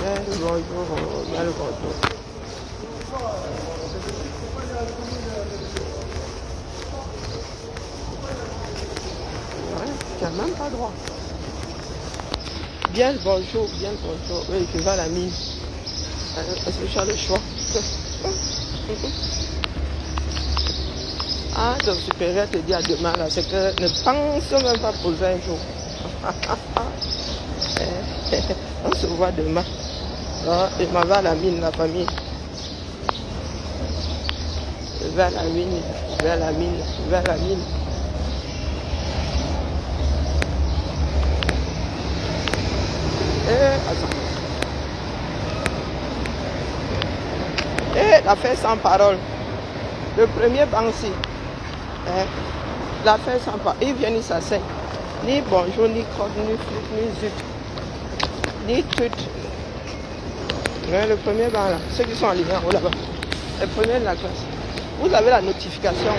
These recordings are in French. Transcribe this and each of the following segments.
Bien le bonjour, bien le bonjour. Ouais, tu n'as même pas droit. Bien le bonjour, bien le bonjour. Oui, je vais à la mine. Parce que tu as le choix. Ah, ton supérieur te dit à demain, là, c'est que ne pense même pas poser un jour. On se voit demain. Oh, je m'en vais à la mine, la famille. Je vais à la mine, je vais à la mine, je vais à la mine. Attends. L'affaire sans parole. Le premier Banksy. L'affaire sans parole. Il vient, il s'asseye. Ni bonjour, ni code, ni flûte, ni zut. Ni truc. Le premier banc là. Ceux qui sont alignés en haut là-bas. Le premier de la classe. Vous avez la notification.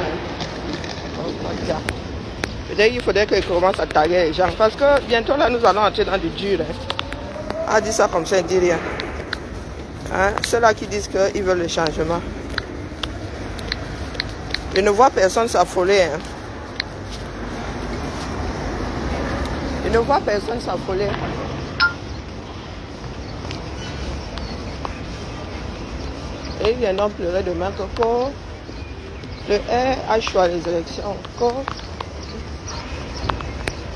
Peut-être qu'il faudrait qu'ils commencent à taguer les gens. Parce que bientôt là, nous allons entrer dans du dur. Ah, dit ça comme ça, il ne dit rien. Ceux-là qui disent qu'ils veulent le changement. Je ne vois personne s'affoler. Je ne vois personne s'affoler. Et ils viendront pleurer demain que le R a choisi les élections.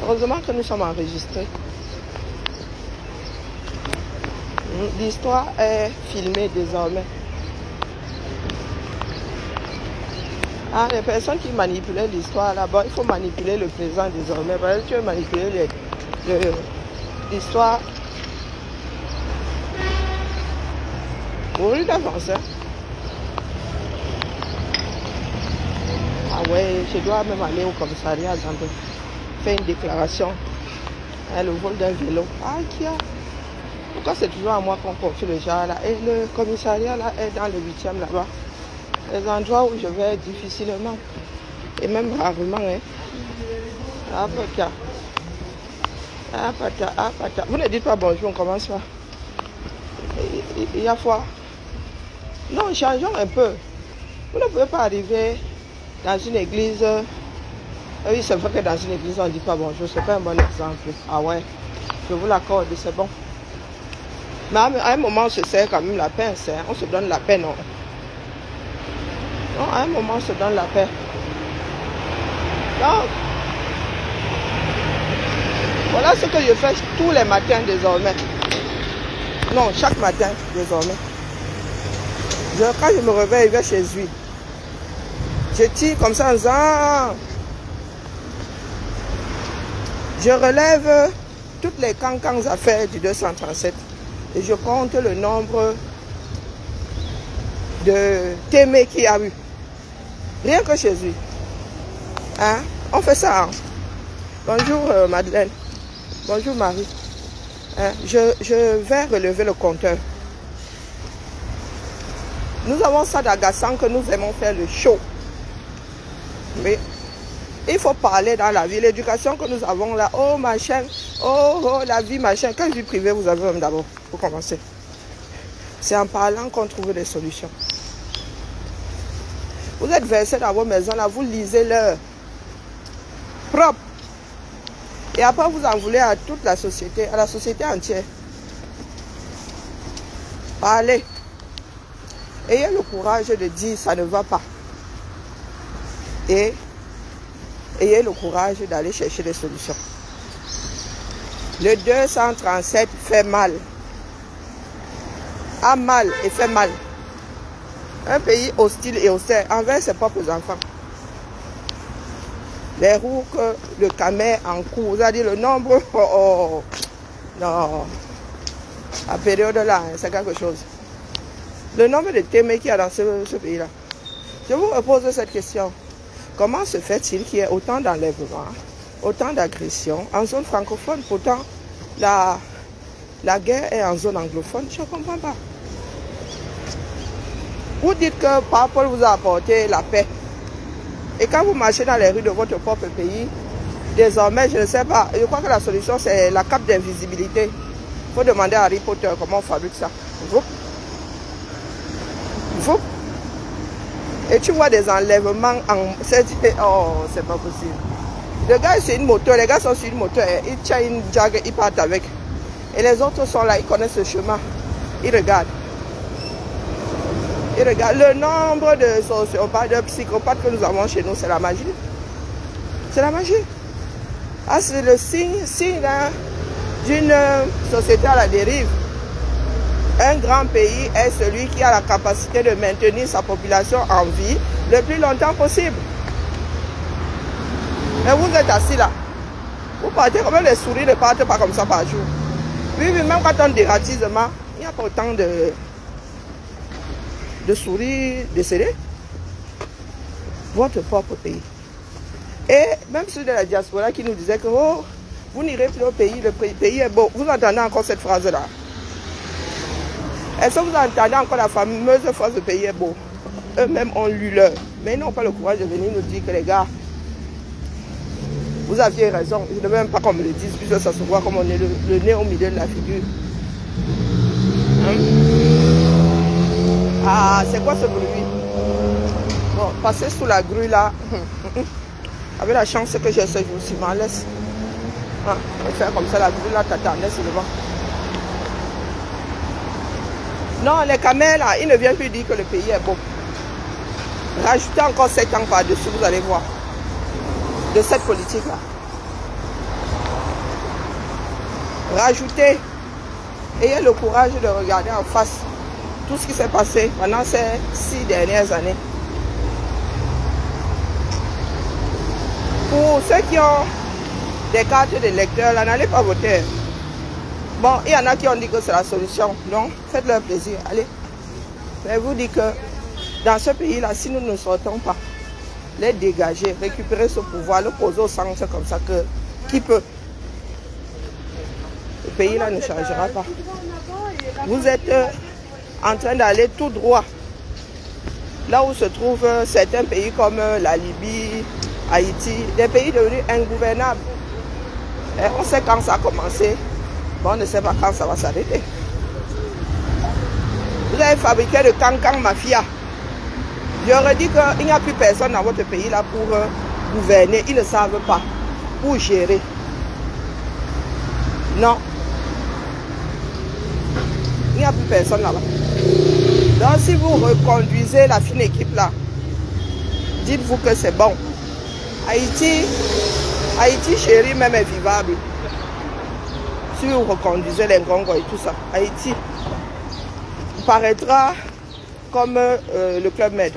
Heureusement que nous sommes enregistrés. L'histoire est filmée désormais. Ah, les personnes qui manipulaient l'histoire là-bas, il faut manipuler le présent désormais. Parce que tu veux manipuler l'histoire. Oui, d'avancer. Ah ouais, je dois même aller au commissariat faire une déclaration. Le vol d'un vélo. Ah, qui a? Pourquoi c'est toujours à moi qu'on confie le genre là? Et le commissariat là est dans le 8e là-bas. Les endroits où je vais difficilement. Et même rarement. Ah, pata. Ah, pata. Ah, pata. Vous ne dites pas bonjour, on commence pas. Il y a foi. Non, changeons un peu. Vous ne pouvez pas arriver dans une église. Oui, c'est vrai que dans une église, on ne dit pas bonjour. C'est pas un bon exemple. Ah ouais, je vous l'accorde, c'est bon. Mais à un moment, on se serre quand même la pince. On se donne la paix, non? Non, à un moment, on se donne la paix. Donc, voilà ce que je fais tous les matins désormais. Non, chaque matin désormais. Quand je me réveille, je vais chez lui. Je tire comme ça en disant. Je relève toutes les cancans affaires du 237 et je compte le nombre de témés qu'il y a eu. Rien que chez lui. On fait ça. Bonjour Madeleine. Bonjour Marie. Je vais relever le compteur. Nous avons ça d'agaçant que nous aimons faire le show. Mais il faut parler dans la vie. L'éducation que nous avons là, oh machin, oh la vie machin. Quelle vie privée vous avez même d'abord, pour commencer? C'est en parlant qu'on trouve des solutions. Vous êtes versés dans vos maisons là, vous lisez-leur propre. Et après vous en voulez à toute la société, à la société entière. Parlez. Ayez le courage de dire ça ne va pas. Et ayez le courage d'aller chercher des solutions. Le 237 fait mal. A mal et fait mal. Un pays hostile et austère envers ses propres enfants. Les roues que le camé en cours, vous avez dit le nombre, non, à période là, c'est quelque chose. Le nombre de témés qu'il y a dans ce pays-là. Je vous repose cette question. Comment se fait-il qu'il y ait autant d'enlèvements, autant d'agressions en zone francophone? Pourtant, la guerre est en zone anglophone. Je ne comprends pas. Vous dites que Paul vous a apporté la paix. Et quand vous marchez dans les rues de votre propre pays, désormais, je ne sais pas, je crois que la solution, c'est la cape d'invisibilité. faut demander à Harry Potter comment on fabrique ça. Vous. Et tu vois des enlèvements en... Oh, c'est pas possible. Le gars est sur une moto, les gars sont sur une moto, ils tiennent une jag, ils partent avec. Et les autres sont là, ils connaissent le chemin. Ils regardent. Ils regardent. Le nombre de sociopathes, de psychopathes que nous avons chez nous, c'est la magie. C'est la magie. Ah, c'est le signe d'une société à la dérive. Un grand pays est celui qui a la capacité de maintenir sa population en vie le plus longtemps possible. Mais vous êtes assis là. Vous partez comme les souris ne partent pas comme ça par jour. Oui, même quand on dératise, il n'y a pas autant de souris décédées. Votre propre pays. Et même ceux de la diaspora qui nous disaient que oh, vous n'irez plus au pays, le pays est beau. Vous entendez encore cette phrase-là? Est-ce que vous entendez encore la fameuse phrase le pays est beau? Eux-mêmes ont lu leur. Mais ils n'ont pas le courage de venir nous dire que les gars, vous aviez raison. Je ne veux même pas qu'on me le dise, puisque ça se voit comme on est le nez au milieu de la figure. Hein? Ah, c'est quoi ce bruit? Bon, passer sous la grue là. Avec la chance que j'ai ce jour-ci, m'en laisse. Ah, on va faire comme ça, la grue là, t'attendais sur le banc. Non, les camels là, ils ne viennent plus dire que le pays est beau. Rajoutez encore 7 ans par-dessus, vous allez voir. De cette politique là. Rajoutez. Ayez le courage de regarder en face tout ce qui s'est passé pendant ces 6 dernières années. Pour ceux qui ont des cartes de lecteurs, là, n'allez pas voter. Bon, il y en a qui ont dit que c'est la solution. Donc, faites-leur plaisir. Allez. Mais vous dites que dans ce pays-là, si nous ne sortons pas, les dégager, récupérer ce pouvoir, le poser au centre, c'est comme ça que qui peut. Le pays-là ne changera pas. Vous êtes en train d'aller tout droit. Là où se trouvent certains pays comme la Libye, Haïti, des pays devenus ingouvernables. Et on sait quand ça a commencé. Bon, on ne sait pas quand ça va s'arrêter. Vous avez fabriqué le cancan mafia. J'aurais dit qu'il n'y a plus personne dans votre pays là pour gouverner. Ils ne savent pas. Pour gérer. Non. Il n'y a plus personne là-bas. Donc si vous reconduisez la fine équipe là, dites-vous que c'est bon. Haïti chérie même est vivable. Si vous reconduisez les Ngongo et tout ça, Haïti paraîtra comme le Club Med.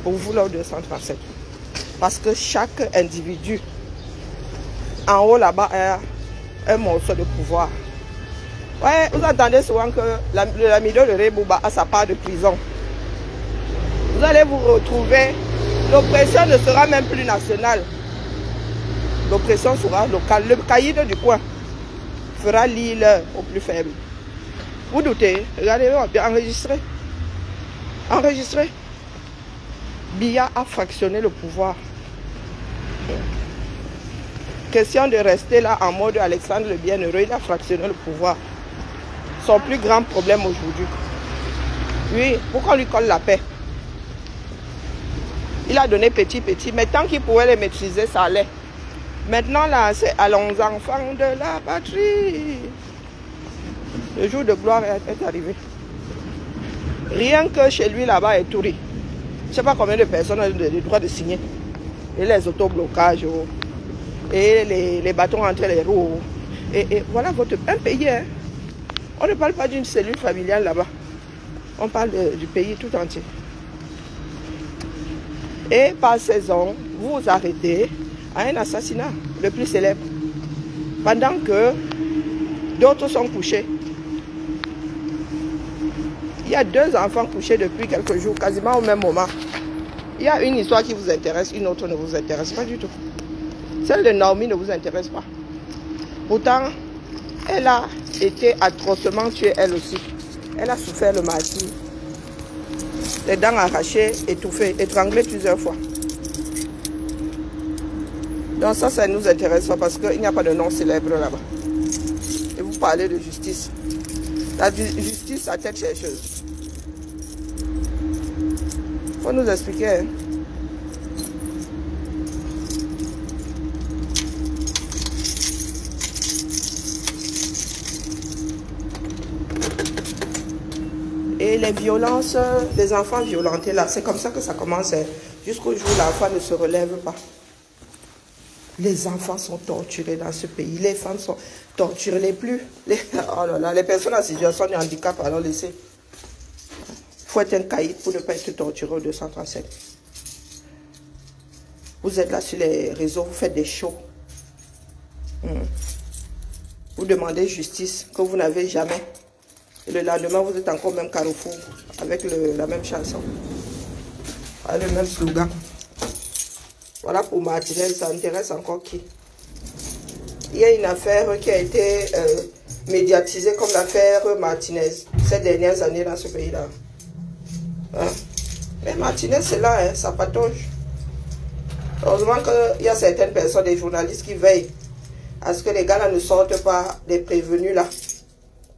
Pour vous là au 237. Parce que chaque individu en haut là-bas a un morceau de pouvoir. Ouais, vous entendez souvent que l'Amido de Rebouba a sa part de prison. Vous allez vous retrouver, l'oppression ne sera même plus nationale. L'oppression sera locale. Le caïd du coin fera l'île au plus faible. Vous doutez? Regardez, on va bien enregistrer. Enregistrer. Biya a fractionné le pouvoir. Question de rester là en mode Alexandre le Bienheureux, il a fractionné le pouvoir. Son plus grand problème aujourd'hui. Oui, pourquoi on lui colle la paix? Il a donné petit, mais tant qu'il pouvait les maîtriser, ça allait. Maintenant, là, c'est allons enfants de la patrie. Le jour de gloire est arrivé. Rien que chez lui, là-bas, est touré. Je ne sais pas combien de personnes ont le droit de signer. Et les autoblocages, et les bâtons entre les roues. Et voilà un pays. Hein. On ne parle pas d'une cellule familiale là-bas. On parle du pays tout entier. Et par saison, vous vous arrêtez à un assassinat, le plus célèbre. Pendant que d'autres sont couchés. Il y a 2 enfants couchés depuis quelques jours, quasiment au même moment. Il y a une histoire qui vous intéresse, une autre ne vous intéresse pas du tout. Celle de Naomi ne vous intéresse pas. Pourtant, elle a été atrocement tuée elle aussi. Elle a souffert le martyre. Les dents arrachées, étouffées, étranglées plusieurs fois. Donc ça ne nous intéresse pas parce qu'il n'y a pas de nom célèbre là-bas. Et vous parler de justice. La justice à tête chercheuse. Faut nous expliquer. Hein. Et les violences, les enfants violentés là, c'est comme ça que ça commence. Hein. Jusqu'au jour où l'enfant ne se relève pas. Les enfants sont torturés dans ce pays. Les femmes sont torturées. Oh là là, les personnes en situation de handicap, alors laissez. Il faut être un caïd pour ne pas être torturé au 237. Vous êtes là sur les réseaux, vous faites des shows. Vous demandez justice que vous n'avez jamais. Et le lendemain, vous êtes encore au même carrefour avec la même chanson. Avec le même slogan. Voilà pour Martinez, ça intéresse encore qui? Il y a une affaire qui a été médiatisée comme l'affaire Martinez ces dernières années dans ce pays-là. Hein? Mais Martinez, c'est là, hein, ça patauge. Heureusement qu'il y a certaines personnes, des journalistes qui veillent à ce que les gars-là ne sortent pas des prévenus là,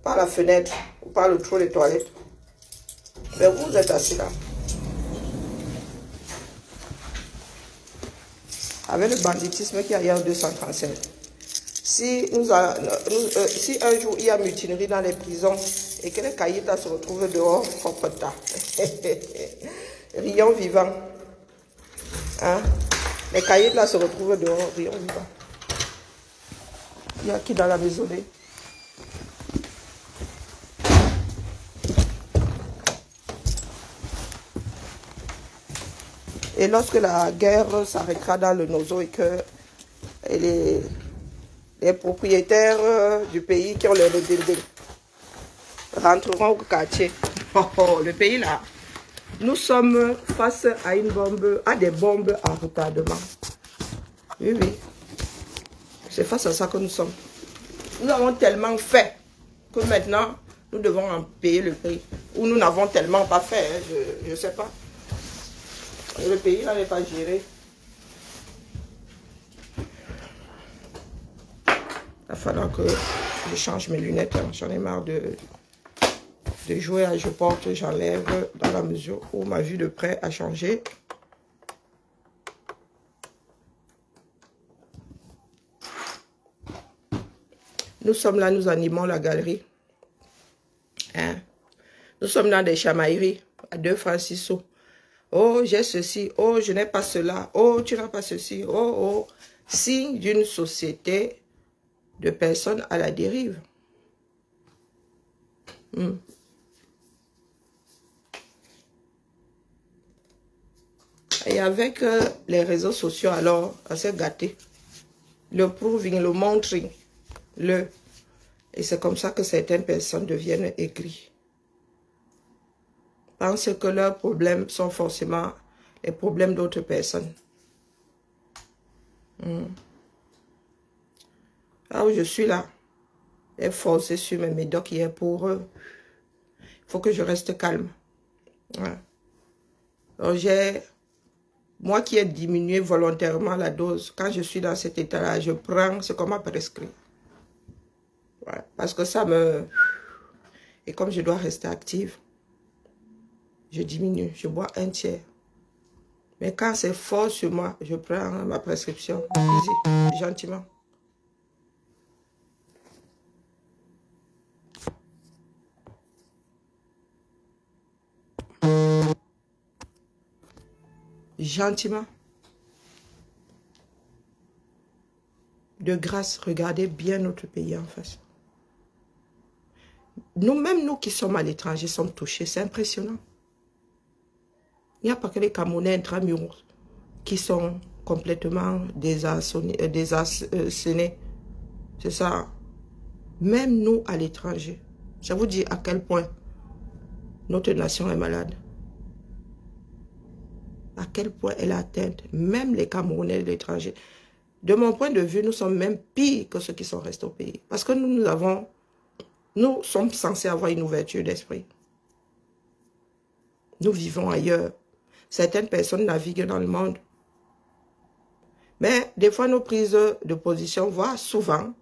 par la fenêtre ou par le trou des toilettes. Mais vous êtes assis là. Avec le banditisme qu'il y a au 237. Si un jour il y a mutinerie dans les prisons et que les caïds se retrouvent dehors, rions vivants. Hein? Les caïds là se retrouvent dehors, rions vivants. Il y a qui dans la maisonnée? Et lorsque la guerre s'arrêtera dans le Nozo et que les propriétaires du pays qui ont les buildings rentreront au quartier. Le pays là, nous sommes face à une bombe, à des bombes en retardement. Oui, oui. C'est face à ça que nous sommes. Nous avons tellement fait que maintenant, nous devons en payer le prix. Ou nous n'avons tellement pas fait, hein, je ne sais pas. Le pays là n'est pas géré. Il va falloir que je change mes lunettes. Hein. J'en ai marre de jouer à je porte, j'enlève dans la mesure où ma vue de près a changé. Nous sommes là, nous animons la galerie. Hein? Nous sommes dans des chamailleries à 2 francs 6 sous. Oh, j'ai ceci. Oh, je n'ai pas cela. Oh, tu n'as pas ceci. Oh, oh. Signe d'une société de personnes à la dérive. Et avec les réseaux sociaux, alors, on s'est gâté. Le proving, le montrant, et c'est comme ça que certaines personnes deviennent aigries. Pensent que leurs problèmes sont forcément les problèmes d'autres personnes. Là où je suis là, j'ai forcé sur mes médocs hier pour eux. Il faut que je reste calme. Ouais. Donc moi qui ai diminué volontairement la dose, quand je suis dans cet état-là, je prends ce qu'on m'a prescrit. Ouais. Parce que ça me... Et comme je dois rester active, je diminue, je bois 1/3. Mais quand c'est fort sur moi, je prends ma prescription, easy, gentiment. Gentiment. De grâce, regardez bien notre pays en face. Nous-mêmes, nous qui sommes à l'étranger, sommes touchés. C'est impressionnant. Il n'y a pas que les Camerounais intramuros qui sont complètement désarçonnés. C'est ça. Même nous à l'étranger. Ça vous dit à quel point notre nation est malade. À quel point elle est atteinte. Même les Camerounais de l'étranger. De mon point de vue, nous sommes même pires que ceux qui sont restés au pays. Parce que nous sommes censés avoir une ouverture d'esprit. Nous vivons ailleurs. Certaines personnes naviguent dans le monde. Mais des fois, nos prises de position, voire souvent,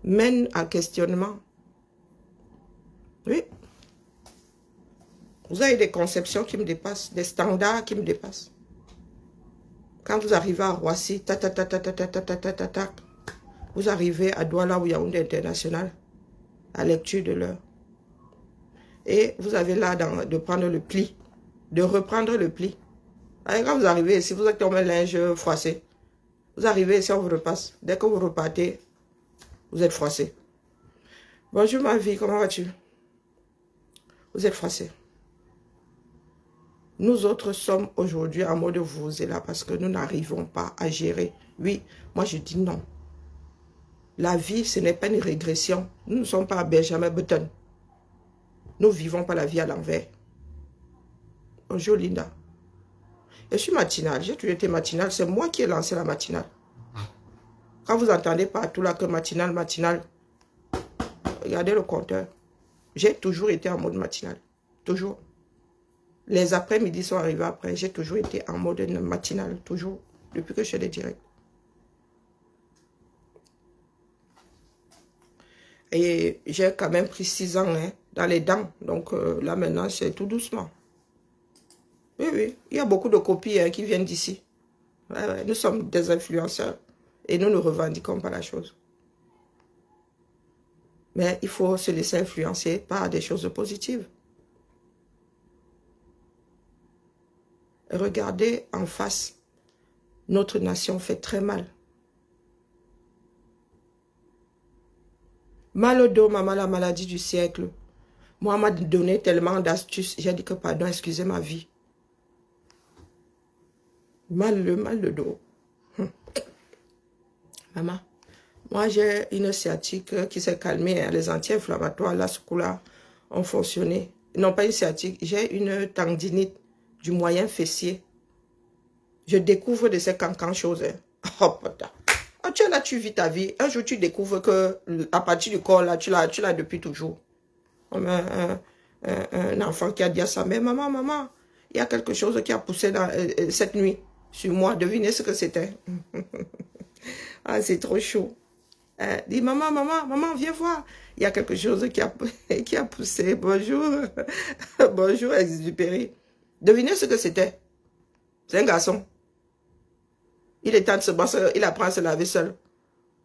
mène à questionnement. Oui. Vous avez des conceptions qui me dépassent, des standards qui me dépassent. Quand vous arrivez à Roissy, vous arrivez à Douala ou Yaoundé International, à lecture de l'heure. Et vous avez là de prendre le pli, de reprendre le pli. Et quand vous arrivez ici, vous êtes comme un linge froissé. Vous arrivez ici, on vous repasse. Dès que vous repartez, vous êtes froissé. Bonjour ma vie, comment vas-tu? Vous êtes froissé. Nous autres sommes aujourd'hui en mode vous et là parce que nous n'arrivons pas à gérer. Oui, moi je dis non. La vie, ce n'est pas une régression. Nous ne sommes pas à Benjamin Button. Nous ne vivons pas la vie à l'envers. Bonjour Linda. Je suis matinale. J'ai toujours été matinale. C'est moi qui ai lancé la matinale. Quand vous entendez partout là que matinale, regardez le compteur. J'ai toujours été en mode matinale. Toujours. Les après-midi sont arrivés après. J'ai toujours été en mode matinal. Toujours. Depuis que je suis les directs. Et j'ai quand même pris 6 ans dans les dents. Donc là maintenant, c'est tout doucement. Oui, oui. Il y a beaucoup de copies qui viennent d'ici. Ouais, ouais. Nous sommes des influenceurs. Et nous ne revendiquons pas la chose. Mais il faut se laisser influencer par des choses positives. Regardez en face. Notre nation fait très mal. Mal au dos, maman, la maladie du siècle. Moi, on m'a donné tellement d'astuces. J'ai dit que pardon, excusez ma vie. Mal le dos. Maman, moi j'ai une sciatique qui s'est calmée. Les anti-inflammatoires, là, ce coup-là, ont fonctionné. Non, pas une sciatique, j'ai une tendinite du moyen fessier. Je découvre de ces cancans choses. Oh putain. Oh, tu es là, tu vis ta vie. Un jour, tu découvres que à partir du corps, là, tu l'as depuis toujours. Comme un enfant qui a dit à sa mère, maman, il y a quelque chose qui a poussé cette nuit sur moi. Devinez ce que c'était. Ah, c'est trop chaud. Dit, maman, viens voir. Il y a quelque chose qui a poussé. Bonjour. Bonjour, Exupéry. Devinez ce que c'était. C'est un garçon. Il est temps de se brosser, il apprend à se laver seul.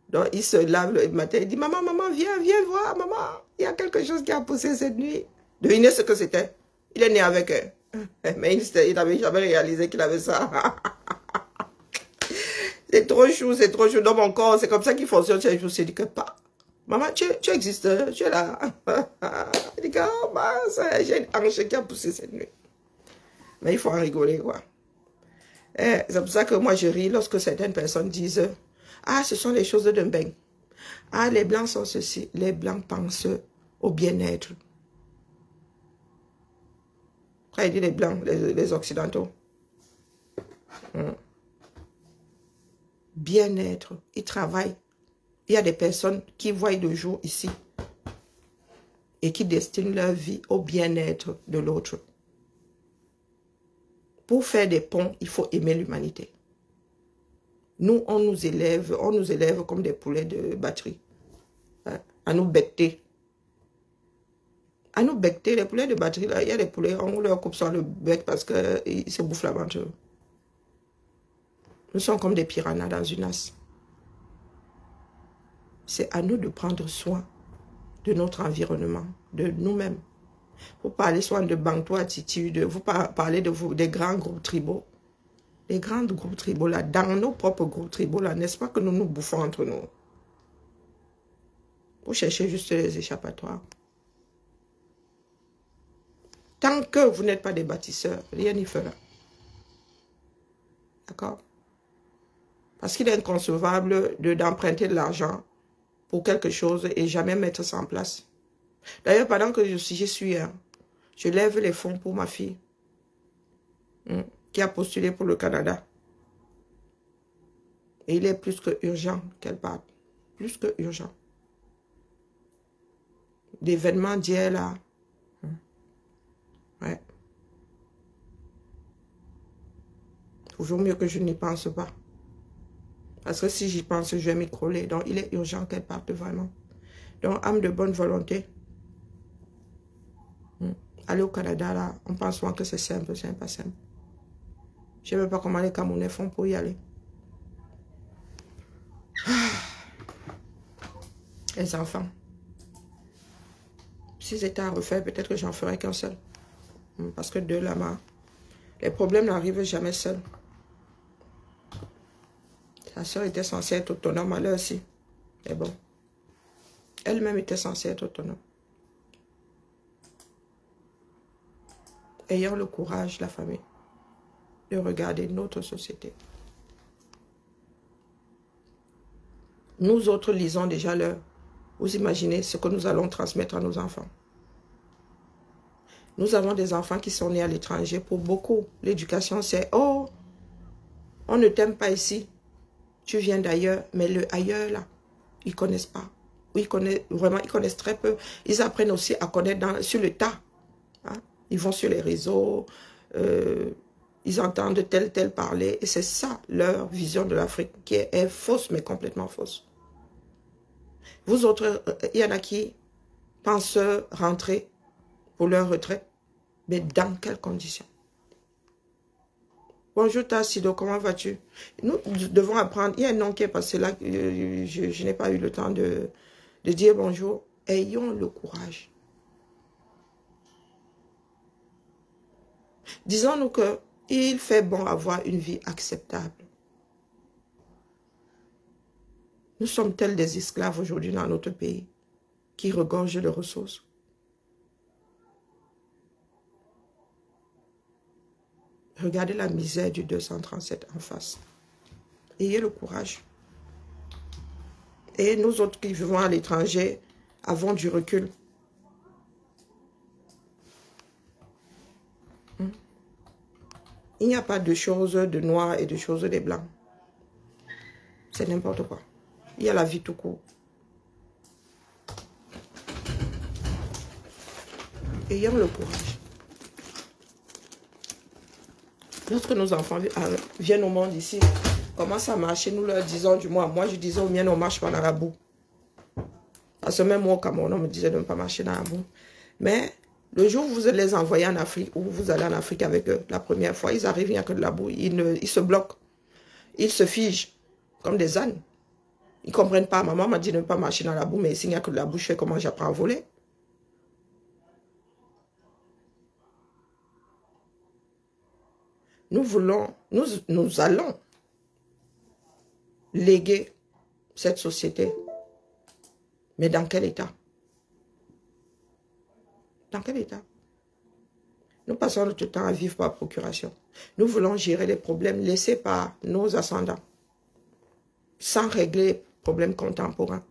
Donc, il se lave le matin. Il dit, maman, viens voir, maman. Il y a quelque chose qui a poussé cette nuit. Devinez ce que c'était. Il est né avec elle. Mais il n'avait jamais réalisé qu'il avait ça. C'est trop chou dans mon corps. C'est comme ça qu'il fonctionne. Je me suis dit que pas. Maman, tu existes, tu es là. Il dit que, oh, j'ai une hanche qui a poussé cette nuit. Mais il faut en rigoler, quoi. C'est pour ça que moi je ris lorsque certaines personnes disent « Ah, ce sont les choses d'un bain. Ah, les blancs sont ceci. » Les blancs pensent au bien-être. Quand il dit les blancs, les occidentaux. Bien-être. Ils travaillent. Il y a des personnes qui voient le jour ici et qui destinent leur vie au bien-être de l'autre. Pour faire des ponts, il faut aimer l'humanité. Nous, on nous élève comme des poulets de batterie. À nous becter. À nous becter, les poulets de batterie, là, il y a des poulets, on leur coupe sur le bec parce qu'ils se bouffent la ventre. Nous sommes comme des piranhas dans une nasse. C'est à nous de prendre soin de notre environnement, de nous-mêmes. Vous parlez soit de Bantou attitude, vous parlez des grands groupes tribaux. Les grands groupes tribaux, là, dans nos propres groupes tribaux, là, n'est-ce pas que nous nous bouffons entre nous? Vous cherchez juste les échappatoires. Tant que vous n'êtes pas des bâtisseurs, rien n'y fera. D'accord? Parce qu'il est inconcevable d'emprunter de l'argent pour quelque chose et jamais mettre ça en place. D'ailleurs, pendant que je suis, je lève les fonds pour ma fille qui a postulé pour le Canada. Et il est plus que urgent qu'elle parte. Plus que urgent. L'événement d'hier là. Ouais. Toujours mieux que je n'y pense pas. Parce que si j'y pense, je vais m'écrouler. Donc, il est urgent qu'elle parte vraiment. Donc, âme de bonne volonté. Aller au Canada, là, on pense souvent que c'est simple, c'est pas simple. Je ne sais même pas comment les Camerounais font pour y aller. Les enfants. Si c'était à refaire, peut-être que j'en ferais qu'un seul. Parce que deux là-bas, les problèmes n'arrivent jamais seuls. Sa soeur était censée être autonome, elle aussi. Mais bon, elle-même était censée être autonome. Ayant le courage, la famille, de regarder notre société. Nous autres lisons déjà l'heure. Vous imaginez ce que nous allons transmettre à nos enfants. Nous avons des enfants qui sont nés à l'étranger. Pour beaucoup, l'éducation c'est « Oh, on ne t'aime pas ici. Tu viens d'ailleurs. » Mais le ailleurs, là, ils ne connaissent pas. Ou ils connaissent très peu. Ils apprennent aussi à connaître sur le tas. Hein? Ils vont sur les réseaux. Ils entendent tel parler. Et c'est ça leur vision de l'Afrique qui est fausse, mais complètement fausse. Vous autres, il y en a qui pensent rentrer pour leur retraite. Mais dans quelles conditions? Bonjour Tassido, comment vas-tu? Nous devons apprendre. Il y a un nom qui est passé là, je n'ai pas eu le temps de dire bonjour. Ayons le courage. Disons-nous qu'il fait bon avoir une vie acceptable. Nous sommes tels des esclaves aujourd'hui dans notre pays qui regorgent de ressources. Regardez la misère du 237 en face. Ayez le courage. Et nous autres qui vivons à l'étranger avons du recul. Il n'y a pas de choses de noir et de choses de blanc. C'est n'importe quoi. Il y a la vie tout court. Ayons le courage. Lorsque nos enfants viennent au monde ici, commencent à marcher, nous leur disons du moins. Moi, je disais aux miens, on ne marche pas dans la boue. À ce même moment, au Cameroun, on me disait de ne pas marcher dans la boue. Mais le jour où vous les envoyez en Afrique, ou vous allez en Afrique avec eux, la première fois, ils arrivent, il n'y a que de la boue. Ils se bloquent. Ils se figent comme des ânes. Ils ne comprennent pas. Maman m'a dit de ne pas marcher dans la boue, mais s'il n'y a que de la boue, je fais comment j'apprends à voler. Nous allons léguer cette société. Mais dans quel état? Dans quel état? Nous passons notre temps à vivre par procuration. Nous voulons gérer les problèmes laissés par nos ascendants, sans régler les problèmes contemporains.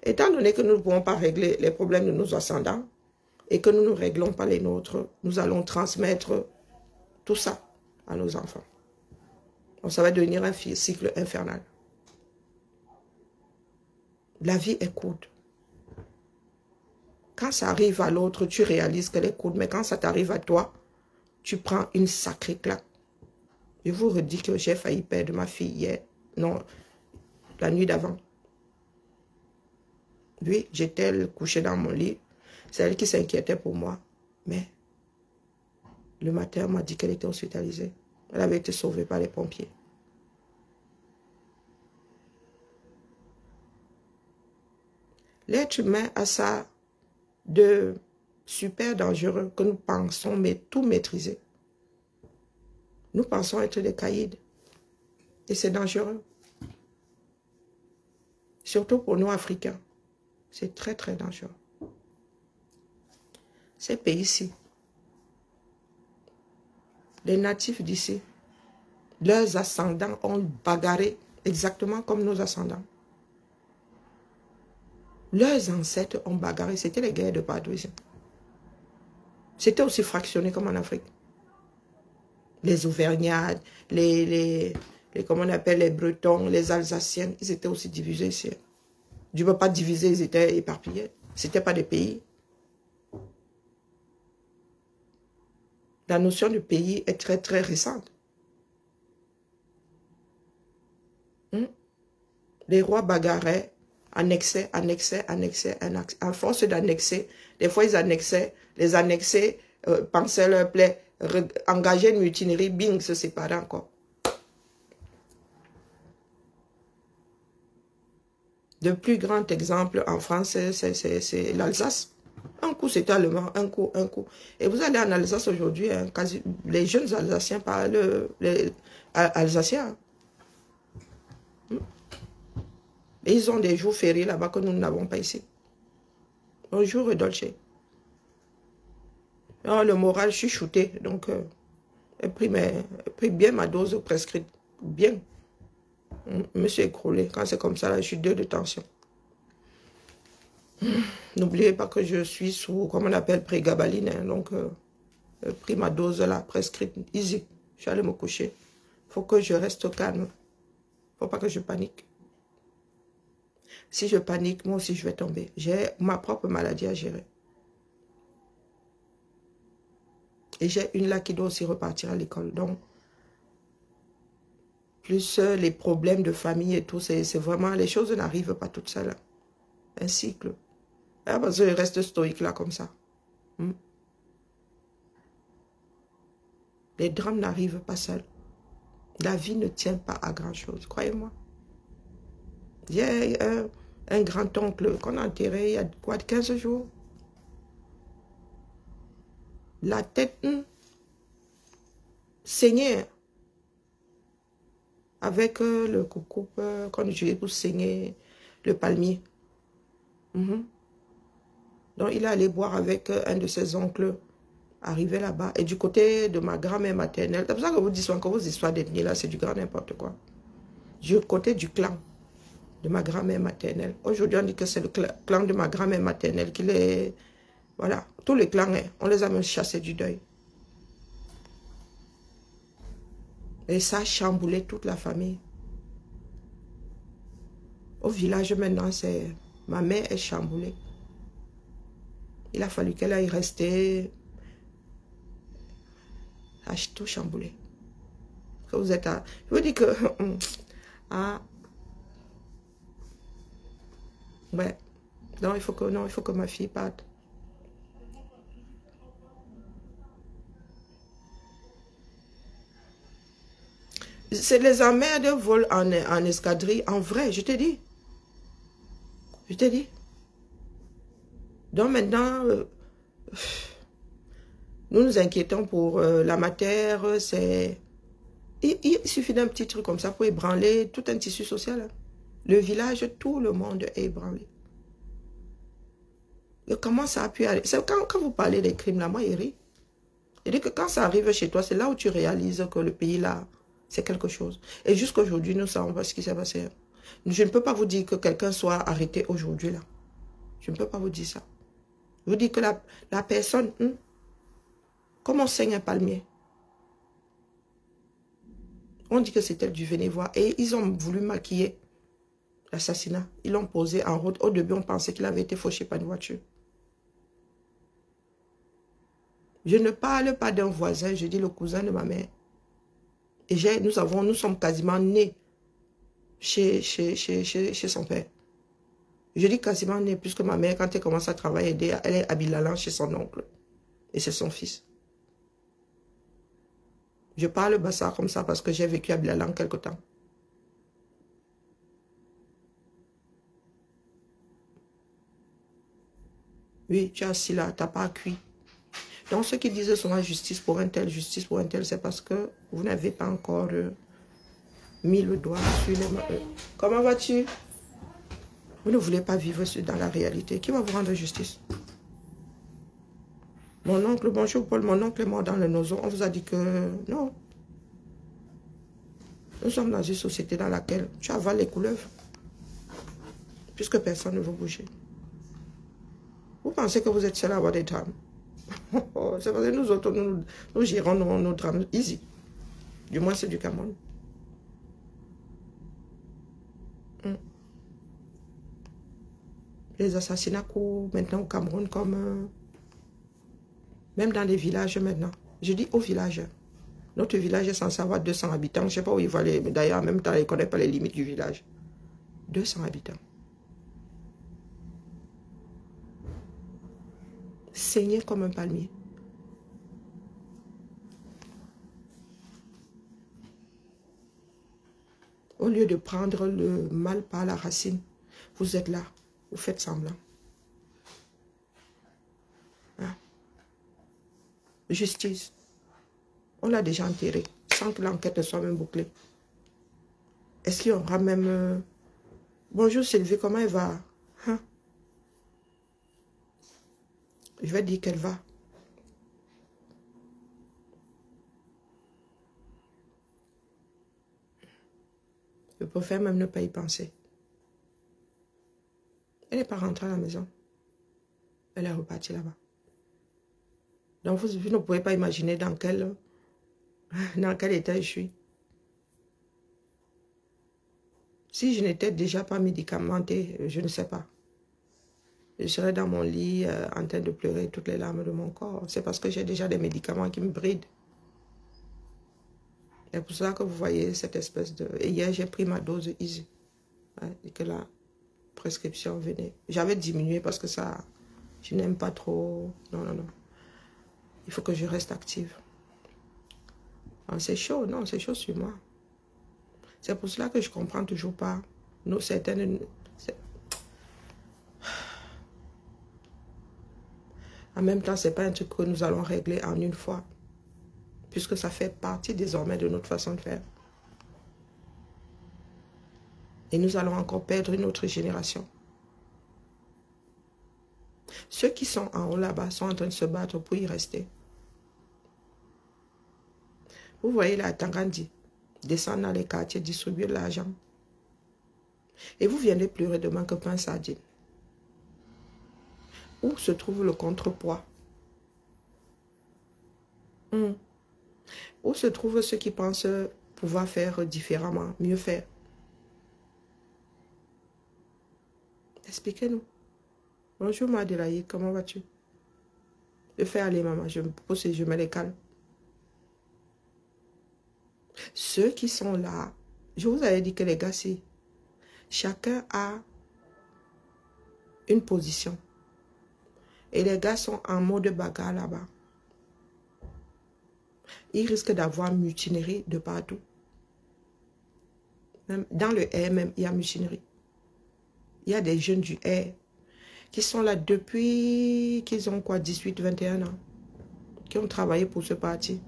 Étant donné que nous ne pouvons pas régler les problèmes de nos ascendants, et que nous ne réglons pas les nôtres, nous allons transmettre tout ça à nos enfants. Donc ça va devenir un cycle infernal. La vie est courte. Quand ça arrive à l'autre, tu réalises qu'elle est courte, mais quand ça t'arrive à toi, tu prends une sacrée claque. Je vous redis que j'ai failli perdre ma fille hier. Non, la nuit d'avant. Oui, j'étais couchée dans mon lit. C'est elle qui s'inquiétait pour moi. Mais le matin, on m'a dit qu'elle était hospitalisée. Elle avait été sauvée par les pompiers. L'être humain a ça de super dangereux que nous pensons mais tout maîtriser. Nous pensons être des caïds. Et c'est dangereux. Surtout pour nous, Africains. C'est très, très dangereux. Ces pays-ci, les natifs d'ici, leurs ascendants ont bagarré exactement comme nos ascendants. Leurs ancêtres ont bagarré. C'était les guerres de paludisme. C'était aussi fractionné comme en Afrique. Les Auvergnats, comment on appelle, les Bretons, les Alsaciens, ils étaient aussi divisés ici. Je ne veux pas diviser, ils étaient éparpillés. Ce n'étaient pas des pays. La notion de pays est très, très récente. Les rois bagarraient, annexaient. À force d'annexer, des fois ils annexaient, les annexés pensaient leur plaie, engager une mutinerie, bing, se séparaient encore. Le plus grand exemple en France, c'est l'Alsace. Un coup, c'était allemand, un coup. Et vous allez en Alsace aujourd'hui, hein, les jeunes Alsaciens parlent alsacien. Et ils ont des jours fériés là-bas que nous n'avons pas ici. Bonjour, Dolce. Oh, le moral, je suis shooté. Donc, j'ai pris bien ma dose prescrite. Bien. Je me suis écroulé. Quand c'est comme ça, là, je suis 2 de tension. N'oubliez pas que je suis sous, comme on appelle, prégabaline. Hein, donc, j'ai pris ma dose là, prescrite, easy. Je suis allé me coucher. Il faut que je reste calme. Il ne faut pas que je panique. Si je panique, moi aussi, je vais tomber. J'ai ma propre maladie à gérer. Et j'ai une là qui doit aussi repartir à l'école. Donc, plus les problèmes de famille et tout, c'est vraiment, les choses n'arrivent pas toutes seules. Un cycle. Ah, parce que je reste stoïque là, comme ça. Les drames n'arrivent pas seuls. La vie ne tient pas à grand-chose, croyez-moi. Il y a un grand-oncle qu'on a enterré il y a quoi, 15 jours. La tête saignait. Avec le coucou qu'on utilisait pour saigner le palmier. Donc, il est allé boire avec un de ses oncles, arrivé là-bas. Et du côté de ma grand-mère maternelle, c'est pour ça que vous dites encore vos histoires d'ethnie, là, c'est du grand n'importe quoi. Du côté du clan de ma grand-mère maternelle. Aujourd'hui, on dit que c'est le clan de ma grand-mère maternelle qui les... Voilà, tous les clans, hein, on les a même chassés du deuil. Et ça a chamboulé toute la famille. Au village, maintenant, c'est... Ma mère est chamboulée. Il a fallu qu'elle aille rester... A tout chamboulé. Vous êtes à... Je vous dis que... ah... Ouais. Non, il faut que ma fille parte. C'est les emmerdes volent en escadrille. En vrai, je te dis. Je te dis. Donc maintenant, nous nous inquiétons pour la matière. Il suffit d'un petit truc comme ça pour ébranler tout un tissu social. Hein. Le village, tout le monde est ébranlé. Et comment ça a pu aller? Quand vous parlez des crimes, là, moi, il rit. Il dit que quand ça arrive chez toi, c'est là où tu réalises que le pays, là, c'est quelque chose. Et jusqu'à aujourd'hui, nous ne savons pas ce qui s'est passé. Je ne peux pas vous dire que quelqu'un soit arrêté aujourd'hui, là. Je ne peux pas vous dire ça. Je vous dis que la personne, comme on saigne un palmier, on dit que c'était du Vénévois. Et ils ont voulu maquiller l'assassinat. Ils l'ont posé en route. Au début, on pensait qu'il avait été fauché par une voiture. Je ne parle pas d'un voisin, je dis le cousin de ma mère. Et nous sommes quasiment nés chez son père. Je dis quasiment nés, puisque ma mère, quand elle commence à travailler, elle est à Bilalan chez son oncle. Et c'est son fils. Je parle bassa comme ça parce que j'ai vécu à Bilalan quelque temps. Oui, tu es assis là, tu n'as pas cuit. Donc, ceux qui disent souvent justice pour un tel, c'est parce que vous n'avez pas encore mis le doigt sur les mains. Comment vas-tu? Vous ne voulez pas vivre dans la réalité. Qui va vous rendre justice? Mon oncle, bonjour Paul, mon oncle est mort dans le nozo. On vous a dit que non. Nous sommes dans une société dans laquelle tu avales les couleuvres. Puisque personne ne veut bouger. Vous pensez que vous êtes seul à avoir des drames? C'est parce que nous autres, nous gérons nos drames easy. Du moins, c'est du Cameroun. Les assassinats courent maintenant au Cameroun comme... même dans les villages maintenant. Je dis au village. Notre village est censé avoir 200 habitants. Je ne sais pas où il va aller. Mais d'ailleurs, en même temps, il ne connaît pas les limites du village. 200 habitants. Saigné comme un palmier. Au lieu de prendre le mal par la racine, vous êtes là, vous faites semblant. Hein? Justice. On l'a déjà enterré, sans que l'enquête ne soit même bouclée. Est-ce qu'il y aura même... Bonjour Sylvie, comment elle va? Hein? Je vais dire qu'elle va. Je préfère même ne pas y penser. Elle n'est pas rentrée à la maison. Elle est repartie là-bas. Donc vous ne pouvez pas imaginer dans quel état je suis. Si je n'étais déjà pas médicamentée, je ne sais pas. Je serais dans mon lit en train de pleurer toutes les larmes de mon corps. C'est parce que j'ai déjà des médicaments qui me brident. C'est pour ça que vous voyez cette espèce de... Et hier, j'ai pris ma dose Easy. Ouais, et que la prescription venait. J'avais diminué parce que ça... Je n'aime pas trop... Non, non, non. Il faut que je reste active. C'est chaud, non, c'est chaud sur moi. C'est pour cela que je ne comprends toujours pas. Nous, certaines... En même temps, ce n'est pas un truc que nous allons régler en une fois. Puisque ça fait partie désormais de notre façon de faire. Et nous allons encore perdre une autre génération. Ceux qui sont en haut là-bas sont en train de se battre pour y rester. Vous voyez là, Tangandi, descendre dans les quartiers, distribuer de l'argent. Et vous viendrez pleurer de manque de pain sardine. Où se trouve le contrepoids? Où se trouvent ceux qui pensent pouvoir faire différemment, mieux faire? Expliquez-nous. Bonjour Madelaï, comment vas-tu? Je fais aller maman, je me pose et je me les calme. Ceux qui sont là, je vous avais dit que les gars, si chacun a une position. Et les gars sont en mode bagarre là-bas. Ils risquent d'avoir mutinerie de partout. Même dans le air même, il y a mutinerie. Il y a des jeunes du air qui sont là depuis qu'ils ont quoi, 18, 21 ans, qui ont travaillé pour ce parti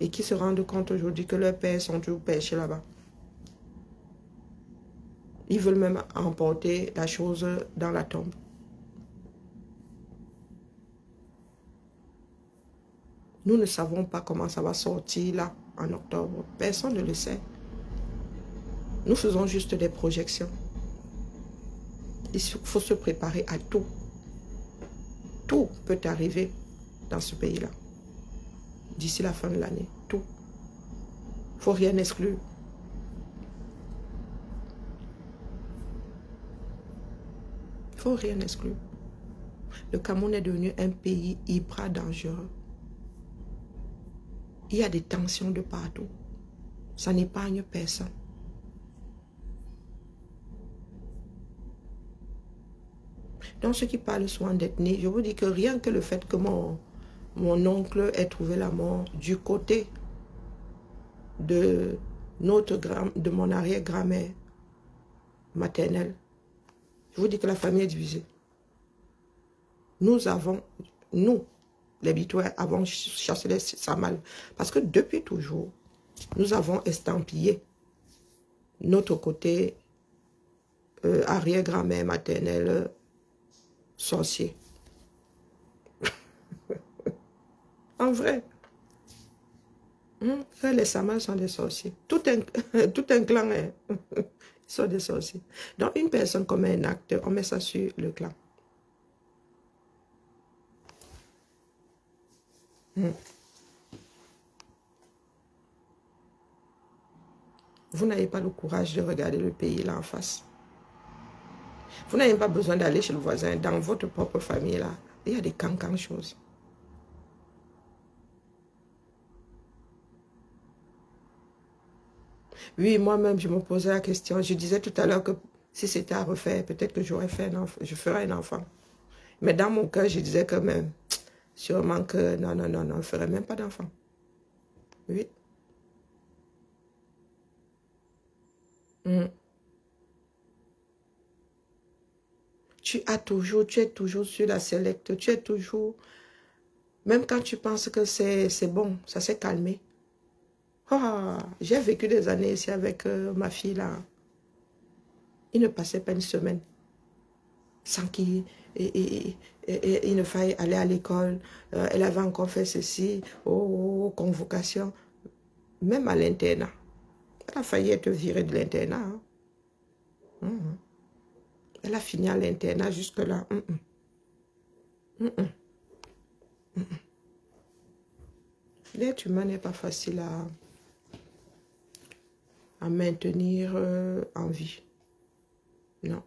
et qui se rendent compte aujourd'hui que leurs pères sont toujours pêchés là-bas. Ils veulent même emporter la chose dans la tombe. Nous ne savons pas comment ça va sortir là en octobre. Personne ne le sait. Nous faisons juste des projections. Il faut se préparer à tout. Tout peut arriver dans ce pays-là. D'ici la fin de l'année. Tout. Il ne faut rien exclure. Il ne faut rien exclure. Le Cameroun est devenu un pays hyper dangereux. Il y a des tensions de partout. Ça n'épargne personne. Donc, ceux qui parlent souvent d'ethnie, je vous dis que rien que le fait que mon oncle ait trouvé la mort du côté de mon arrière-grand-mère maternelle, je vous dis que la famille est divisée. Nous, les Bitois, avons chassé les Samal. Parce que depuis toujours, nous avons estampillé notre côté arrière-grand-mère maternelle sorcier. En vrai. Les Samal sont des sorciers. Tout un clan, ils sont des sorciers. Donc, une personne commet un acte, on met ça sur le clan. Vous n'avez pas le courage de regarder le pays là en face. Vous n'avez pas besoin d'aller chez le voisin. Dans votre propre famille là, il y a des cancans choses. Oui, moi-même, je me posais la question. Je disais tout à l'heure que Si c'était à refaire, peut-être que j'aurais fait un enfant, je ferais un enfant. Mais dans mon cœur, je disais quand même, sûrement que non, non, non, non, je ne ferais même pas d'enfant. Oui. Tu es toujours sur la sélecte, tu es toujours, même quand tu penses que c'est bon, ça s'est calmé. Oh, j'ai vécu des années ici avec ma fille là. Il ne passait pas une semaine sans qu'il il ne faille aller à l'école. Elle avait encore fait ceci, convocation, même à l'internat. Elle a failli être virée de l'internat. Hein. Elle a fini à l'internat jusque-là. L'être humain n'est pas facile à maintenir en vie. Non.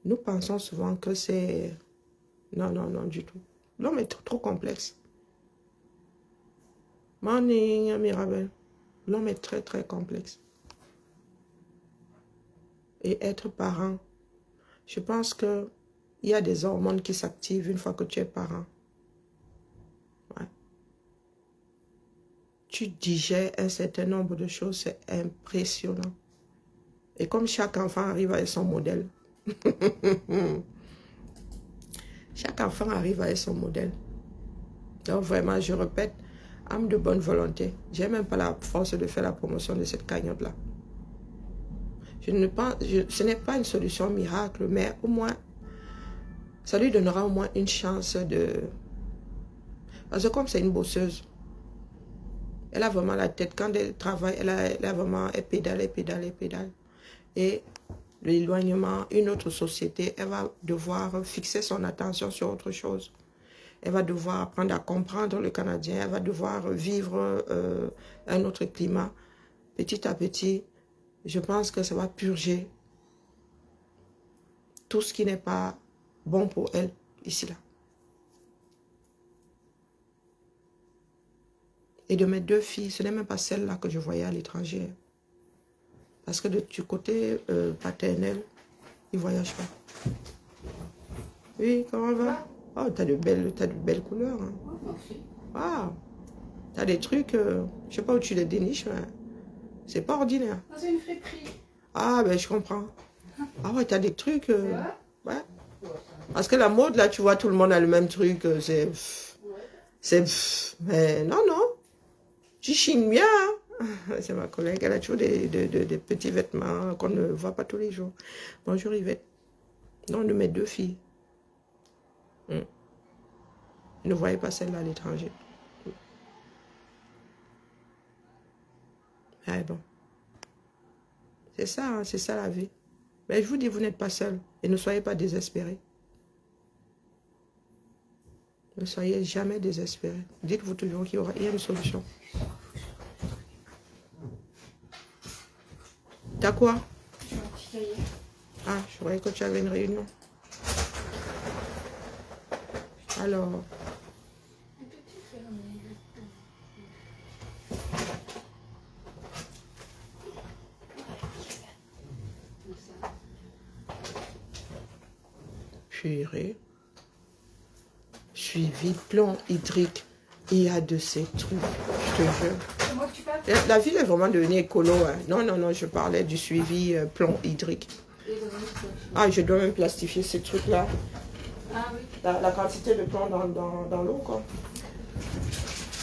Nous pensons souvent que c'est... Non, non, non, du tout. L'homme est trop complexe. Morning, Mirabel. L'homme est très, très complexe. Et être parent, je pense qu'il y a des hormones qui s'activent une fois que tu es parent. Ouais. Tu digères un certain nombre de choses, c'est impressionnant. Et comme chaque enfant arrive avec son modèle. Chaque enfant arrive avec son modèle. Donc vraiment, je répète, âme de bonne volonté. Je n'ai même pas la force de faire la promotion de cette cagnotte-là. Ce n'est pas une solution miracle, mais au moins, ça lui donnera au moins une chance de... Parce que comme c'est une bosseuse, elle a vraiment la tête. Quand elle travaille, elle a vraiment... Elle pédale, elle pédale, elle pédale. Et l'éloignement, une autre société, elle va devoir fixer son attention sur autre chose. Elle va devoir apprendre à comprendre le Canadien. Elle va devoir vivre un autre climat. Petit à petit, je pense que ça va purger tout ce qui n'est pas bon pour elle, ici, là. Et de mes deux filles, ce n'est même pas celle-là que je voyais à l'étranger. Parce que du côté paternel, ils ne voyagent pas. Oui, comment va? Oh, t'as de belles couleurs. Hein. Ah, t'as des trucs, je ne sais pas où tu les déniches, mais c'est pas ordinaire. C'est une friperie. Ah, ben je comprends. Ah ouais, t'as des trucs. Ouais. Parce que la mode, là, tu vois, tout le monde a le même truc. Mais non, non. Tu chignes bien. Hein? C'est ma collègue. Elle a toujours des petits vêtements qu'on ne voit pas tous les jours. Bonjour Yvette. Non, de mes deux filles. Je ne voyais pas celle-là à l'étranger. Mais bon. C'est ça la vie. Mais je vous dis, vous n'êtes pas seul. Et ne soyez pas désespérés. Ne soyez jamais désespérés. Dites-vous toujours qu'il y a une solution. T'as quoi? Ah, je croyais que tu avais une réunion. Alors... Purée. Suivi, plan hydrique. Il y a de ces trucs, je te jure. La ville est vraiment devenue écolo. Hein. Non, non, non, je parlais du suivi plan hydrique. Ah, je dois même plastifier ces trucs-là. Ah oui. La quantité de plomb dans l'eau, quoi.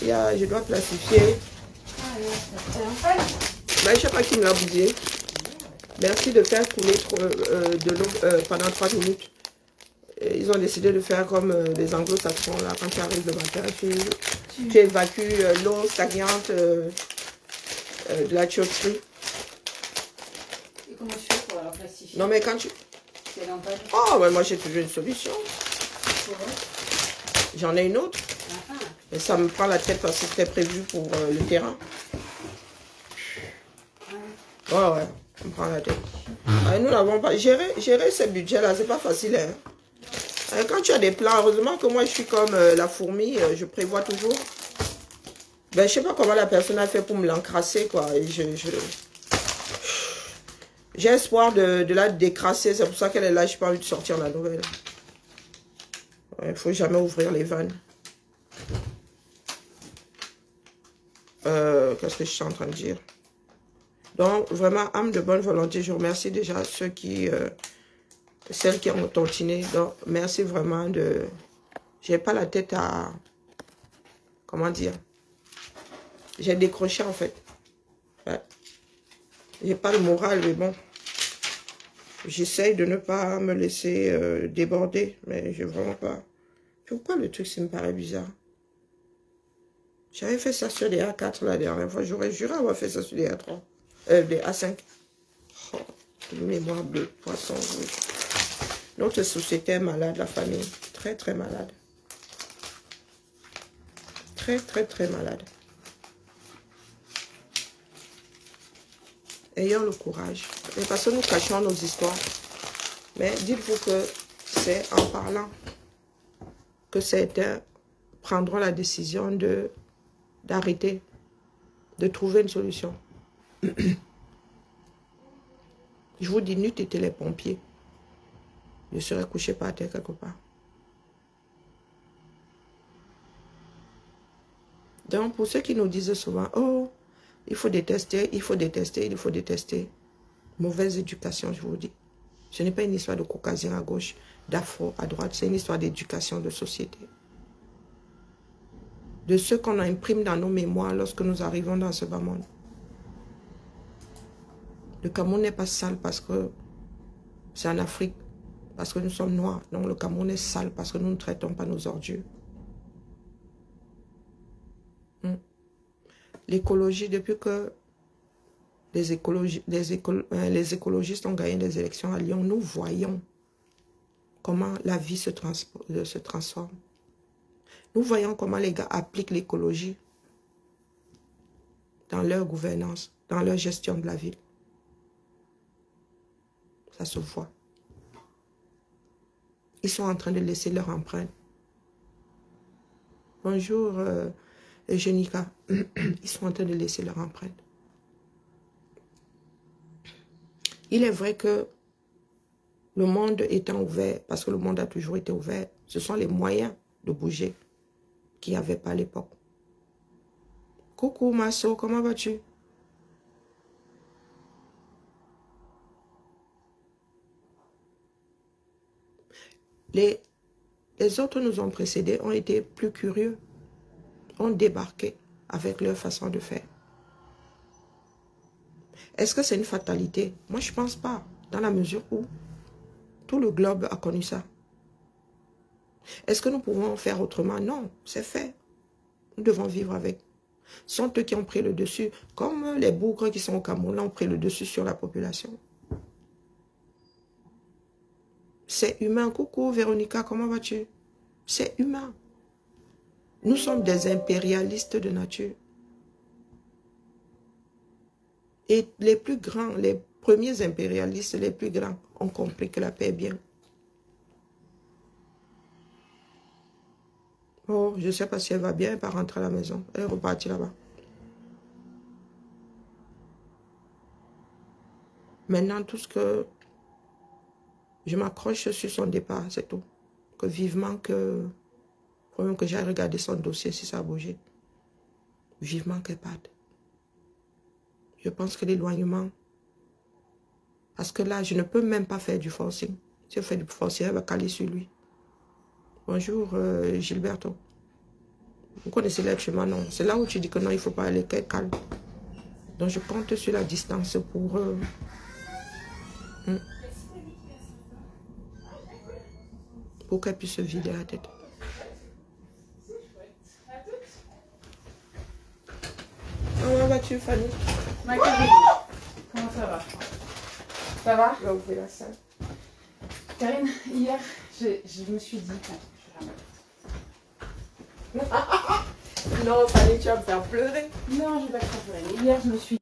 Je dois plastifier. Ah oui, c'est un Ben, je ne sais pas qui me l'a bougé. Merci de faire couler de l'eau pendant 3 minutes. Et ils ont décidé de faire comme les anglo-saxons, là, quand tu arrives le matin, tu évacues l'eau stagnante de la tuyauterie. Et comment tu fais pour la plastifier? Non, mais quand tu... C'est lampade. Oh, ouais, moi j'ai toujours une solution. J'en ai une autre. Et ça me prend la tête parce que c'était prévu pour le terrain. Ouais, ouais, ça me prend la tête. Nous n'avons pas... Gérer ce budget-là, c'est pas facile, hein. Quand tu as des plans, heureusement que moi je suis comme la fourmi, je prévois toujours. Ben, je sais pas comment la personne a fait pour me l'encrasser, quoi. Et J'ai espoir de la décrasser. C'est pour ça qu'elle est là. Je n'ai pas envie de sortir la nouvelle. Il ne faut jamais ouvrir les vannes. Qu'est-ce que je suis en train de dire? Donc, vraiment, âme de bonne volonté, je remercie déjà ceux qui... celles qui ont tontiné. Donc, merci vraiment de... J'ai pas la tête à... Comment dire? J'ai décroché, en fait. Ouais. J'ai pas le moral, mais bon. J'essaye de ne pas me laisser déborder, mais je vraiment pas. Pourquoi le truc, ça me paraît bizarre? J'avais fait ça sur des A4 la dernière fois. J'aurais juré avoir fait ça sur des A3. Des A5. Oh, une mémoire de poisson rouge. Notre société est malade, la famille. Très, très malade. Très, très, très malade. Ayons le courage. Mais parce que nous cachons nos histoires. Mais dites-vous que c'est en parlant que certains prendront la décision d'arrêter, de trouver une solution. Je vous dis, n'eût été les pompiers, je serais couché par terre quelque part. Donc, pour ceux qui nous disent souvent, oh, il faut détester, il faut détester, il faut détester. Mauvaise éducation, je vous dis. Ce n'est pas une histoire de caucasien à gauche, d'afro à droite, c'est une histoire d'éducation de société. De ce qu'on imprime dans nos mémoires lorsque nous arrivons dans ce bas monde. Le Cameroun n'est pas sale parce que c'est en Afrique, parce que nous sommes noirs. Donc le Cameroun est sale parce que nous ne traitons pas nos ordures. L'écologie, depuis que les écologistes ont gagné les élections à Lyon, nous voyons comment la vie se transforme. Nous voyons comment les gars appliquent l'écologie dans leur gouvernance, dans leur gestion de la ville. Ça se voit. Ils sont en train de laisser leur empreinte. Bonjour, Eugénica. Ils sont en train de laisser leur empreinte. Il est vrai que le monde étant ouvert, parce que le monde a toujours été ouvert, ce sont les moyens de bouger qu'il n'y avait pas à l'époque. Coucou Masso, comment vas-tu? Les autres nous ont précédés, ont été plus curieux, ont débarqué avec leur façon de faire. Est-ce que c'est une fatalité? Moi, je ne pense pas, dans la mesure où tout le globe a connu ça. Est-ce que nous pouvons faire autrement? Non, c'est fait. Nous devons vivre avec. Ce sont eux qui ont pris le dessus, comme les bougres qui sont au Cameroun ont pris le dessus sur la population. C'est humain. Coucou Véronica, comment vas-tu? C'est humain. Nous sommes des impérialistes de nature. Et les plus grands, les premiers impérialistes, les plus grands, ont compris que la paix est bien. Oh, je ne sais pas si elle va bien, elle va rentrer à la maison. Elle est repartie là-bas. Maintenant, tout ce que je m'accroche sur son départ, c'est tout. Que vivement que... Faut même que j'aille regarder son dossier si ça a bougé. Vivement qu'elle parte. Je pense que l'éloignement... Parce que là, je ne peux même pas faire du forcing. Si je fais du forcing, elle va caler sur lui. Bonjour, Gilberto. Vous connaissez l'être humain, non? C'est là où tu dis que non, il ne faut pas aller, qu'elle calme. Donc, je compte sur la distance pour qu'elle puisse se vider la tête. Comment vas-tu, Fanny? Ma Karine, comment ça va? Ça va? Je vais ouvrir la salle. Karine, hier, je me suis dit... Non, Fanny, tu vas me faire pleurer. Non, je vais pas te faire pleurer. Hier, je me suis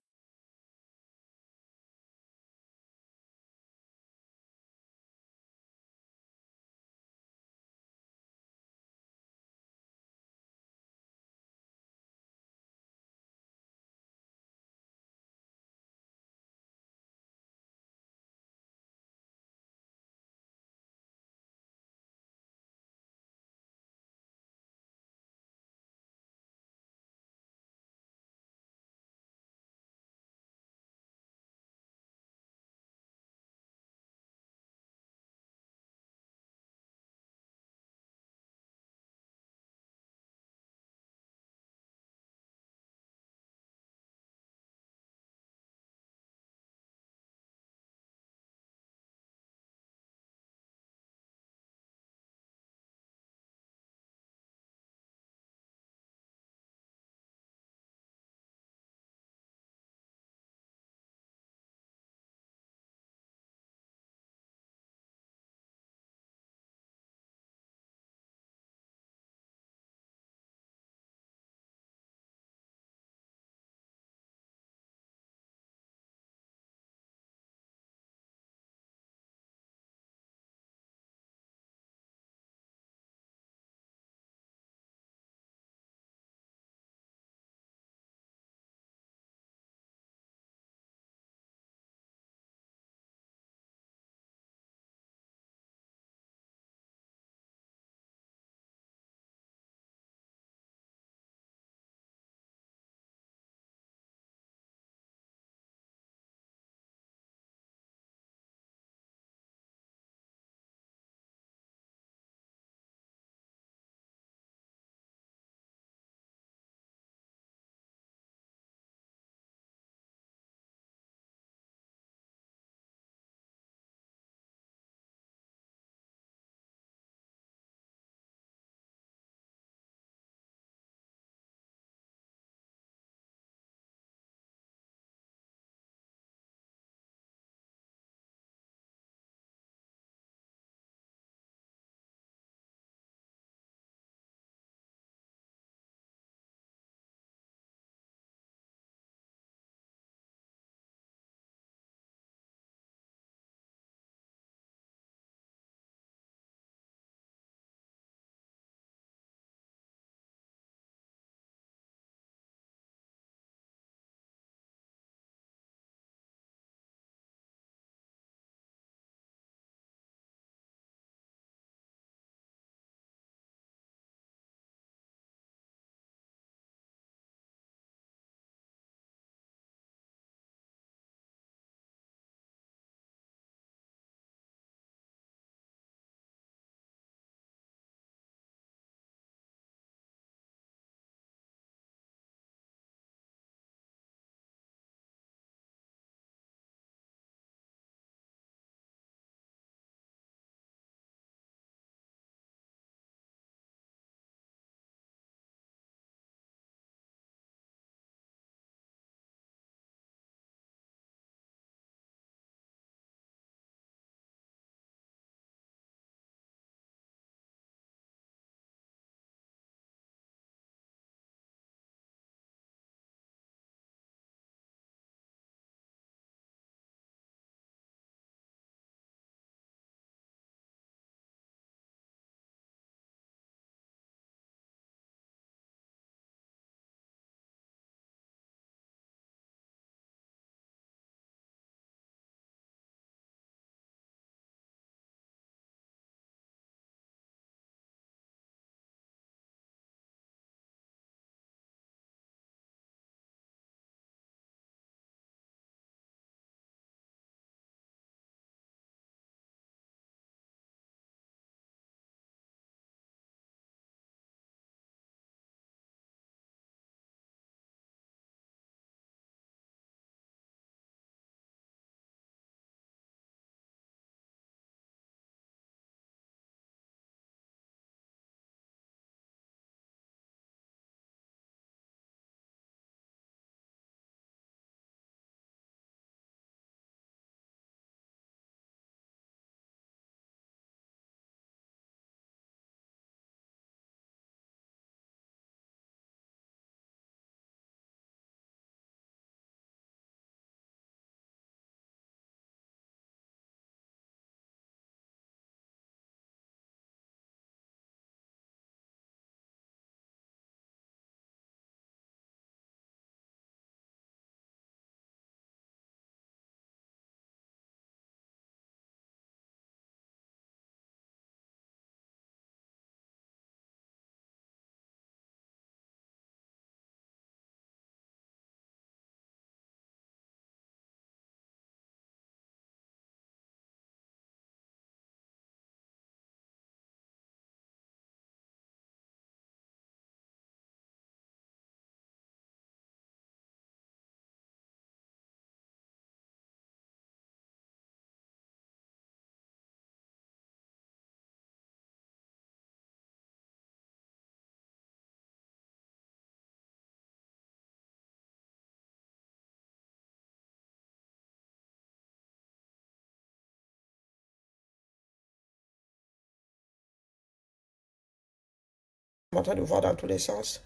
en train de voir dans tous les sens.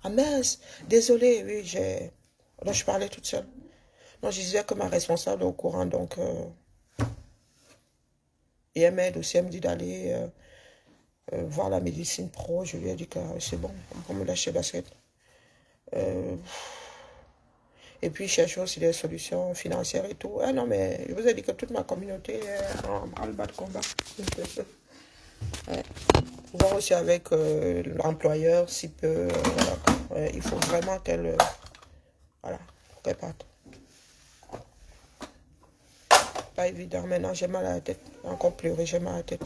Ah mince, désolé, oui, j'ai... Donc, je parlais toute seule. Non, je disais que ma responsable est au courant, donc... Et elle m'aide aussi, elle me dit d'aller voir la médecine pro. Je lui ai dit que c'est bon, on peut me lâcher basket. Et puis, chercher aussi des solutions financières et tout. Ah non, mais je vous ai dit que toute ma communauté est en bas de combat. Voir aussi avec l'employeur, si peu, voilà, il faut vraiment qu'elle voilà, qu'elle parte. Pas évident, maintenant j'ai mal à la tête, encore pleurer, j'ai mal à la tête.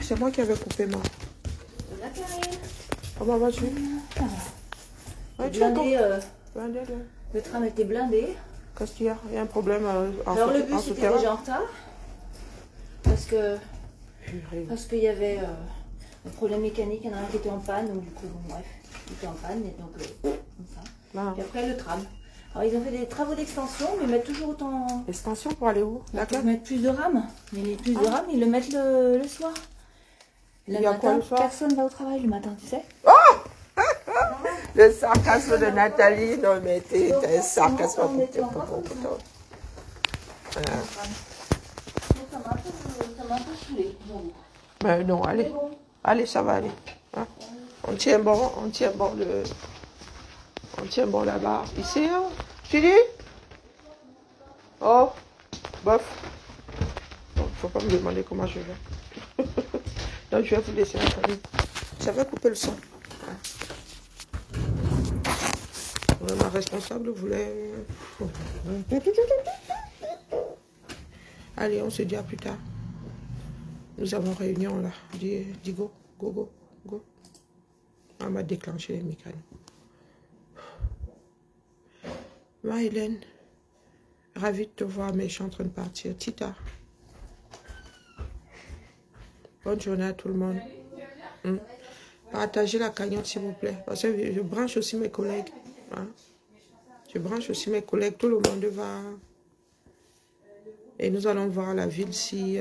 C'est moi qui avais coupé moi. Comment vas-tu? Ouais, Blindé, blindé, là. le tram était blindé. Qu'est-ce qu'il y a? Il y a un problème Alors le bus était déjà en retard. Parce qu'il y avait un problème mécanique, il y en a un qui était en panne, donc du coup, bon, bref, il était en panne, et donc comme ça. Ah. Et après le tram. Alors ils ont fait des travaux d'extension, mais ils mettent toujours autant... Extension pour aller où? D'accord. Ils mettent plus de rames, mais les plus de rames, ils le mettent le soir. Le matin, le soir personne va au travail le matin, tu sais. Oh le sarcasme de Nathalie, non mais t'es un sarcasme pour tes propos. Ça m'a un peu saoulé. Mais non, allez. Bon. Allez, ça va aller. Hein? On tient bon là-bas. Ici, hein? Tu dis? Oh, bof. Bon, faut pas me demander comment je vais. Donc, je vais vous laisser la famille. J'avais coupé le son. Ma responsable voulait... Allez, on se dit à plus tard. Nous avons réunion là. Dis go, go, go, go. On m'a déclenché les mécanismes. Ma Hélène, ravie de te voir, mais je suis en train de partir. Tita. Bonne journée à tout le monde. Partagez la cagnotte, s'il vous plaît. Parce que je branche aussi mes collègues. Hein? Je branche aussi mes collègues. Tout le monde va... Et nous allons voir la ville si...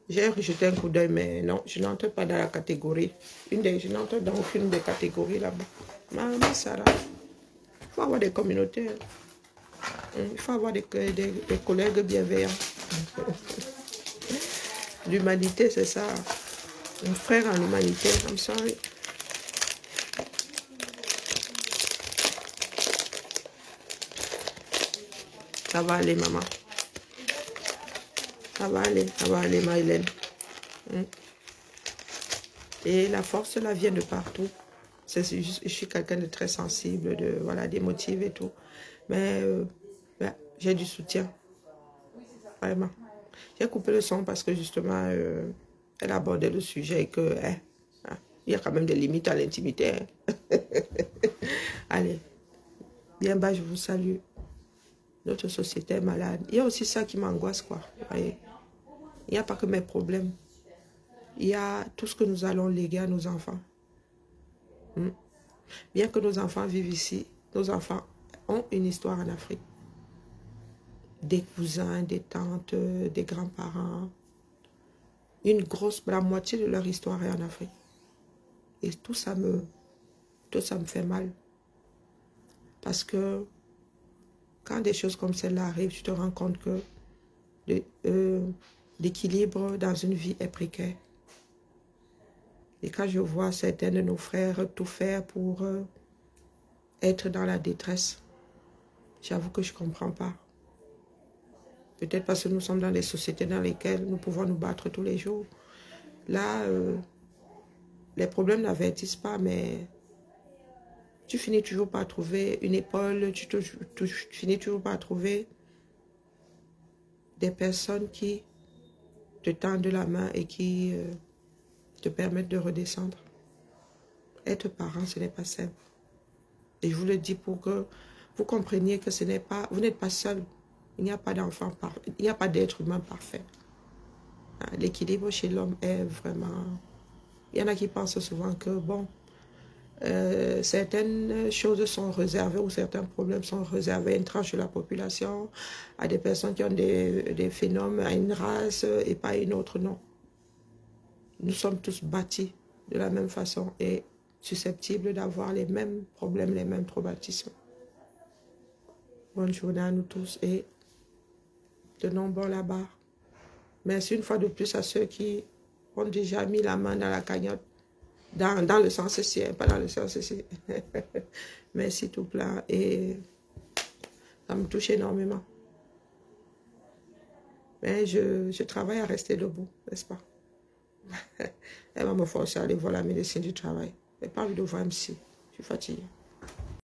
J'ai rejeté un coup d'œil, mais non, je n'entre pas dans la catégorie. Je n'entre dans aucune des catégories là-bas. Maman Sarah, il faut avoir des communautés. Il faut avoir des collègues bienveillants. L'humanité, c'est ça. Un frère en humanité, I'm sorry. Ça va aller, maman. Ça va aller, ma Hélène. Et la force, là, vient de partout. Je suis quelqu'un de très sensible, voilà, d'émotive et tout. Mais j'ai du soutien. Vraiment. J'ai coupé le son parce que, justement, elle abordait le sujet et que, il y a quand même des limites à l'intimité. Hein. Allez. Bien bas, je vous salue. Notre société est malade. Il y a aussi ça qui m'angoisse, quoi. Voyez. Il n'y a pas que mes problèmes. Il y a tout ce que nous allons léguer à nos enfants. Bien que nos enfants vivent ici, nos enfants ont une histoire en Afrique. Des cousins, des tantes, des grands-parents. La moitié de leur histoire est en Afrique. Et tout ça me fait mal. Parce que quand des choses comme celle-là arrivent, tu te rends compte que l'équilibre dans une vie est précaire. Et quand je vois certains de nos frères tout faire pour être dans la détresse, j'avoue que je ne comprends pas. Peut-être parce que nous sommes dans des sociétés dans lesquelles nous pouvons nous battre tous les jours. Là, les problèmes n'avertissent pas, mais tu finis toujours par trouver une épaule, tu finis toujours par trouver des personnes qui te tendent la main et qui te permettent de redescendre. Être parent, ce n'est pas simple. Et je vous le dis pour que vous compreniez que vous n'êtes pas seul. Il n'y a pas d'enfant parfait, il n'y a pas d'être humain parfait. L'équilibre chez l'homme est vraiment... Il y en a qui pensent souvent que, bon, certaines choses sont réservées ou certains problèmes sont réservés à une tranche de la population, à des personnes qui ont des phénomènes, à une race et pas à une autre, non. nous sommes tous bâtis de la même façon et susceptibles d'avoir les mêmes problèmes, les mêmes traumatismes. Bonne journée à nous tous et tenons bon la barre. Merci une fois de plus à ceux qui ont déjà mis la main dans la cagnotte, dans le sens ici, pas dans le sens ici. Merci tout plein et ça me touche énormément. Mais je travaille à rester debout, n'est-ce pas? Elle va me forcer à aller voir la médecine du travail. Elle n'a pas envie de voir MC. Je suis fatiguée.